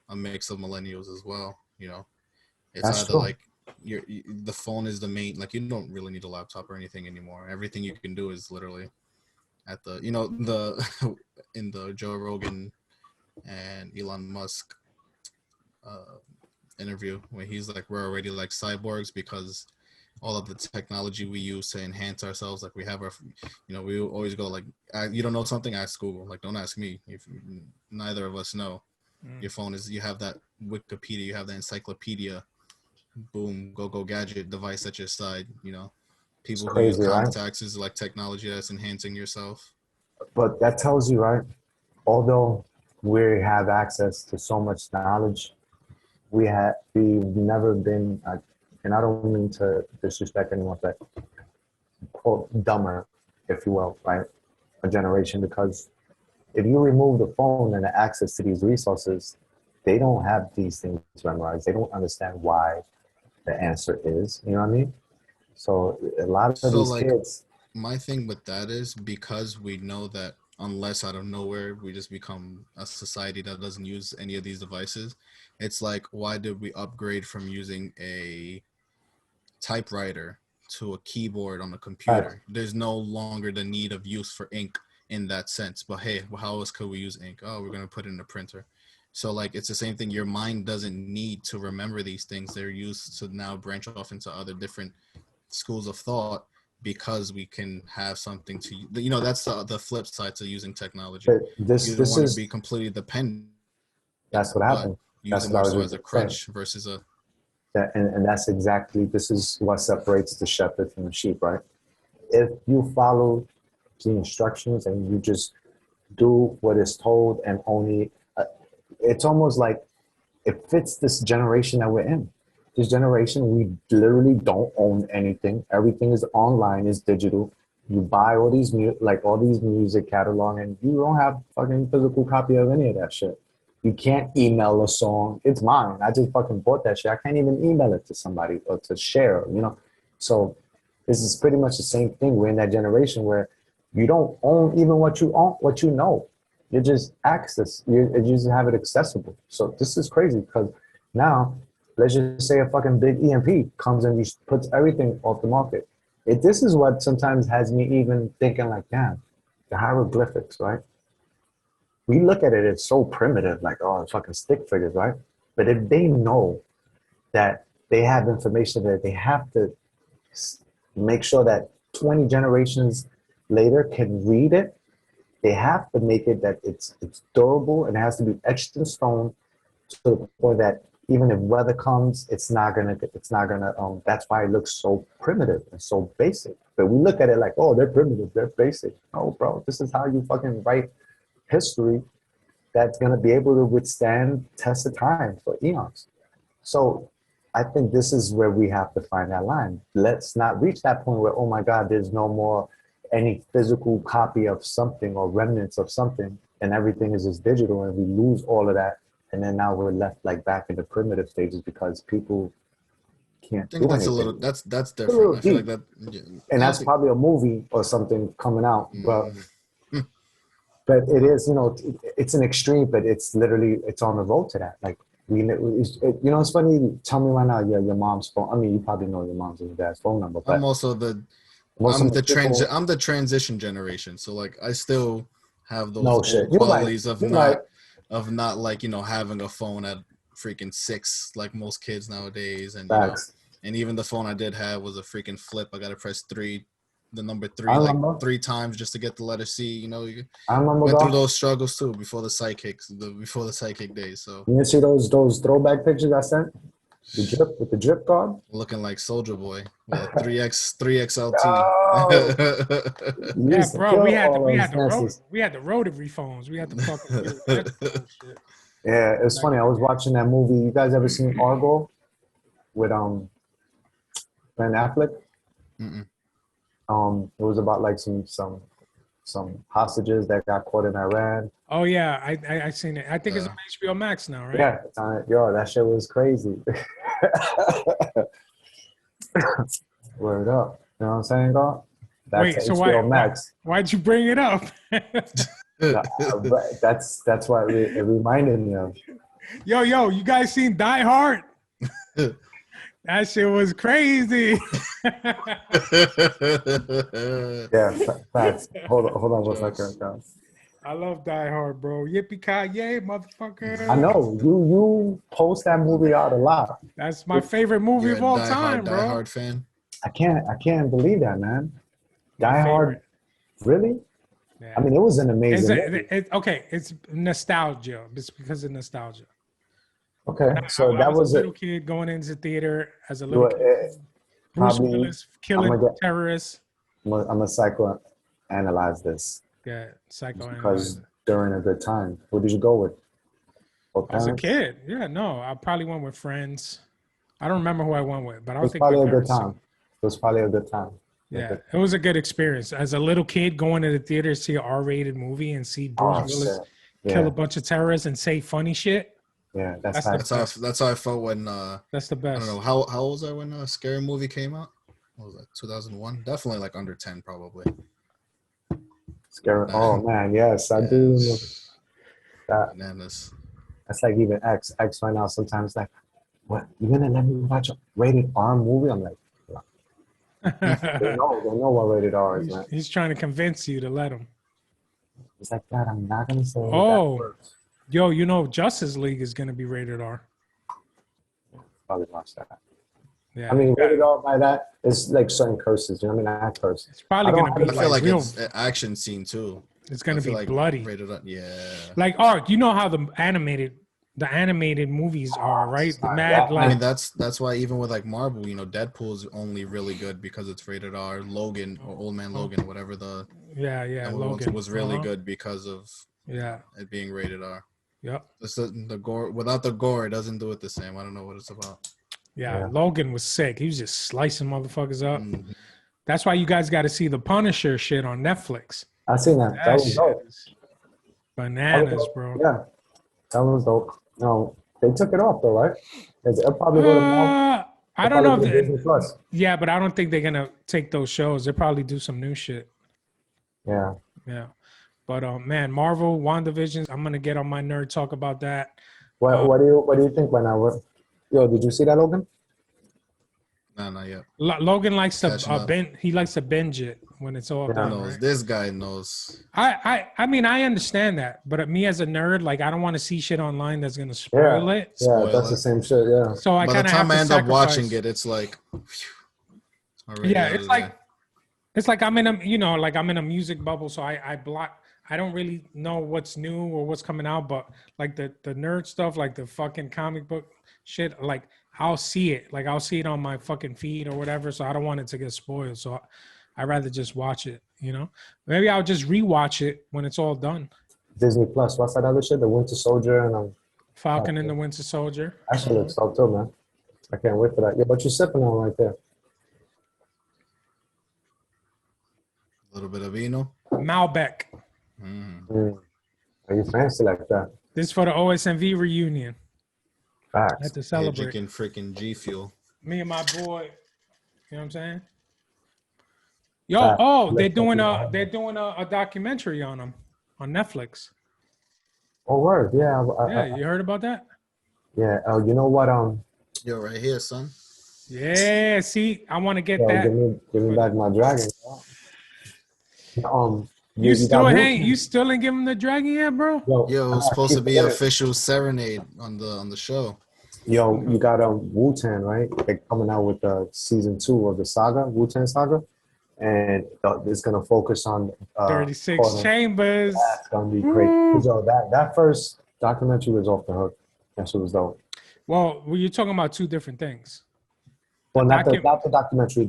a mix of millennials as well. It's That's either true. like the phone is the main, like you don't really need a laptop or anything anymore. Everything you can do is literally at the the in the Joe Rogan and Elon Musk interview where he's like, we're already like cyborgs because all of the technology we use to enhance ourselves, like we have our, we always go like, you don't know something, ask Google. Like, don't ask me if neither of us know. Your phone is, you have that Wikipedia, you have that encyclopedia, boom, go gadget device at your side. People who use contacts is like technology that's enhancing yourself. But that tells you, right? Although we have access to so much knowledge, we've never been, and I don't mean to disrespect anyone, but quote dumber, if you will, right? A generation, because if you remove the phone and the access to these resources, they don't have these things memorized. They don't understand why the answer is. You know what I mean? So a lot of these kids. My thing with that is because we know that unless out of nowhere we just become a society that doesn't use any of these devices, it's like, why did we upgrade from using a typewriter to a keyboard on a computer? Right. There's no longer the need of use for ink in that sense. But hey, how else could we use ink? Oh, we're going to put it in a printer. So like, it's the same thing. Your mind doesn't need to remember these things. They're used to now branch off into other different schools of thought because we can have something to, that's the flip side to using technology. But you don't want to be completely dependent. That's what happened. Use it more so as a crutch versus a. And that's exactly, this is what separates the shepherd from the sheep, right? If you follow the instructions and you just do what is told and only, it's almost like it fits this generation that we're in. This generation, we literally don't own anything. Everything is online, is digital. You buy all these music catalog and you don't have fucking physical copy of any of that shit. You can't email a song. It's mine. I just fucking bought that shit. I can't even email it to somebody or to share, So this is pretty much the same thing. We're in that generation where you don't own even what you own, what you know. You just access. You just have it accessible. So this is crazy because now, let's just say a fucking big EMP comes and puts everything off the market. This is what sometimes has me even thinking like, damn, the hieroglyphics, right? We look at it, it's so primitive, like, oh, fucking stick figures, right? But if they know that they have information that they have to make sure that 20 generations later can read it, they have to make it that it's durable and it has to be etched in stone to the point that even if weather comes, it's not gonna that's why it looks so primitive and so basic. But we look at it like, oh, they're primitive, they're basic. No, bro, this is how you fucking write history that's gonna be able to withstand test of time for eons. So I think this is where we have to find that line. Let's not reach that point where, oh my God, there's no more any physical copy of something or remnants of something and everything is just digital and we lose all of that. And then now we're left like back in the primitive stages because people can't do that's anything. That's different. I feel like that. Yeah, and that's probably a movie or something coming out. But it is, it's an extreme, but it's literally, it's on the road to that. Like, it's funny. Tell me right now, your mom's phone. I mean, you probably know your mom's and your dad's phone number. But I'm also I'm the transition generation. So like, I still have those old qualities of not like, having a phone at freaking 6, like most kids nowadays. And, and even the phone I did have was a freaking flip. I got to press the number 3 like 3 times just to get the letter C. I remember went through those struggles too before the psychic days. So you see those throwback pictures I sent? With the drip card? Looking like Soldier Boy with a 3XLT. Oh. Yeah, bro, we had the rotary phones. We had the fucking shit. Yeah, it's funny. I was watching that movie. You guys ever seen Argo with Ben Affleck? Mm-mm. It was about like some hostages that got caught in Iran. Oh yeah, I seen it. I think it's on HBO Max now, right? Yeah, it's on it. Yo, that shit was crazy. Word up. You know what I'm saying, dog? Wait, so why'd you bring it up? That's why it reminded me of. Yo, you guys seen Die Hard? That shit was crazy. Yeah, facts. Hold on 1 second, guys. I love Die Hard, bro. Yippee Kanye, motherfucker. I know you post that movie out a lot. That's my favorite movie of all time, bro. Die Hard fan. I can't believe that, man. Die Hard, really? Yeah. I mean, it was an amazing movie. It's nostalgia. It's because of nostalgia. Okay, so that was a little kid going into theater as a little kid. Bruce Willis killing terrorists. I'm gonna psychoanalyze this. Yeah, psychoanalyze. Because during a good time, who did you go with? As a kid, yeah, no, I probably went with friends. I don't remember who I went with, but I was think probably a good time. It was probably a good time. Yeah, it was a good experience. As a little kid going to the theater to see an R-rated movie and see Bruce Willis kill a bunch of terrorists and say funny shit. Yeah, that's how I felt when that's the best. I don't know how old was I when a Scary Movie came out? What was that? 2001? Definitely like under 10 probably. Scary. Oh man, yes, I do. Bananas. That's like even X right now. Sometimes like, what, you gonna let me watch a rated R movie? I'm like, no. they know what rated R is, man. He's trying to convince you to let him. It's like that. I'm not gonna say. Yo, Justice League is gonna be rated R. Probably watch that. Yeah, I mean, rated R by that is like certain curses. You know what I mean? I curse. It's probably gonna be. I feel like it's an action scene too. It's gonna be like bloody. Rated R, yeah. Like Art, you know how the animated movies are, right? I mean, that's why even with like Marvel, Deadpool is only really good because it's rated R. Logan or Old Man Logan, whatever the Logan was really good because of it being rated R. Yep. The gore, without the gore, it doesn't do it the same. I don't know what it's about. Yeah, Logan was sick. He was just slicing motherfuckers up. Mm-hmm. That's why you guys got to see the Punisher shit on Netflix. I seen that. That was dope. Bananas, bro. Yeah, that was dope. No, they took it off though, right? It'll probably go to I don't know. Yeah, but I don't think they're gonna take those shows. They'll probably do some new shit. Yeah. Yeah. But man, Marvel, WandaVision, I'm gonna get on my nerd talk about that. What do you think right now? Yo, did you see that, Logan? No, not yet. Logan likes to binge. He likes to binge it when it's all done. Knows. Right? This guy knows. I mean, I understand that, but me as a nerd, like, I don't want to see shit online that's gonna spoil it. Yeah, that's the same shit. Yeah. So I by the kind of time have to I end up sacrifice. watching it, it's like, it's like I'm in a music bubble, so I block. I don't really know what's new or what's coming out, but like the nerd stuff, like the fucking comic book shit, like I'll see it. Like I'll see it on my fucking feed or whatever. So I don't want it to get spoiled. So I'd rather just watch it, you know? Maybe I'll just rewatch it when it's all done. Disney Plus. What's that other shit? The Winter Soldier and Falcon and the Winter Soldier. That shit looks dope too, man. I can't wait for that. Yeah, what you sipping on right there? a little bit of vino. Malbec. Are you fancy like that? This is for the OSNV reunion. Facts. I had to celebrate. Drinking freaking G Fuel. Me and my boy. You know what I'm saying? Yo, they're doing a documentary on him on Netflix. Oh, word. Yeah. Yeah, you heard about that? Yeah. You know what? Yo, right here, son. Yeah. See, I want to get that. Give me back my dragon. You still ain't give him the dragon yet, bro? Yo, it's supposed to be an official serenade on the show. Yo, you got Wu-Tang, right? They're coming out with season 2 of the saga, Wu-Tang saga, and it's gonna focus on 36 Chambers. That's gonna be great. So that first documentary was off the hook. That shit was dope. Well, you're talking about two different things. Well, not the documentary.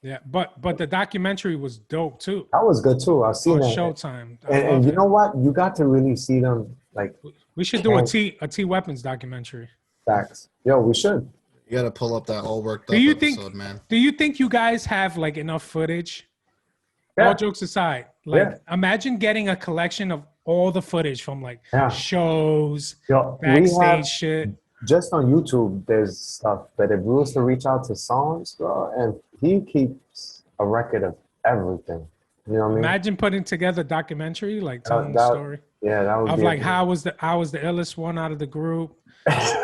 Yeah, but the documentary was dope too. That was good too. I've seen that. Showtime. And you know what? You got to really see them. Like, we should do a T Weapons documentary. Facts. Yo, we should. You gotta pull up that all worked up episode, man. Do you think you guys have like enough footage? Yeah. All jokes aside, like imagine getting a collection of all the footage from like shows, backstage shit. Just on YouTube, there's stuff that if we was to reach out to songs, bro, and he keeps a record of everything. You know what I mean? Imagine putting together a documentary, like telling the story. Yeah, that would of be like I was the illest one out of the group. First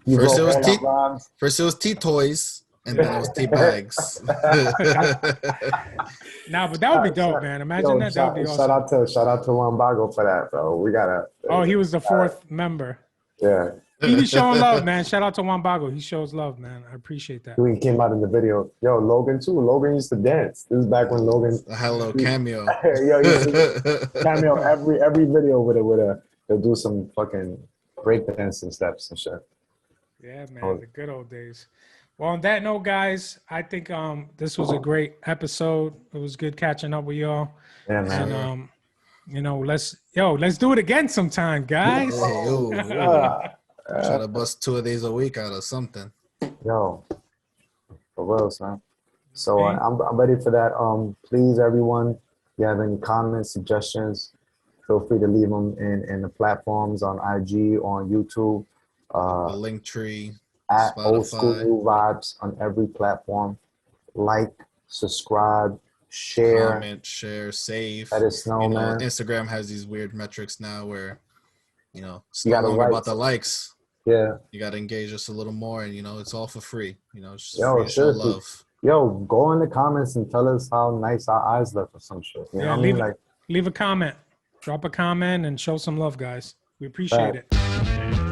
it was tea toys, and then it was tea bags. Nah, but that would be dope, man. Imagine that. That would be awesome. Shout out to Wambago for that, bro. We gotta. Oh, he was the 4th member. Yeah. He be showing love, man. Shout out to Wambago. He shows love, man. I appreciate that. He came out in the video. Yo, Logan too. Logan used to dance. This is back when Logan. A hello cameo. Yo, cameo every video with they'll do some fucking breakdancing steps and shit. Yeah, man, the good old days. Well, on that note, guys, I think this was a great episode. It was good catching up with y'all. Yeah, man. And you know, let's do it again sometime, guys. Try to bust 2 of these a week out of something. Yo, for real, son. So I'm ready for that. Please, everyone, if you have any comments, suggestions, feel free to leave them in the platforms on IG or on YouTube. The link tree. At Spotify. Old School New Vibes on every platform. Like, subscribe, share. Comment, share, save. Let us know, man. Instagram has these weird metrics now where, it's you no longer about the likes. Yeah. You got to engage us a little more, and, it's all for free. It's just free to show love. Yo, go in the comments and tell us how nice our eyes look or some shit. You know what I mean? Leave a comment. Drop a comment and show some love, guys. We appreciate it.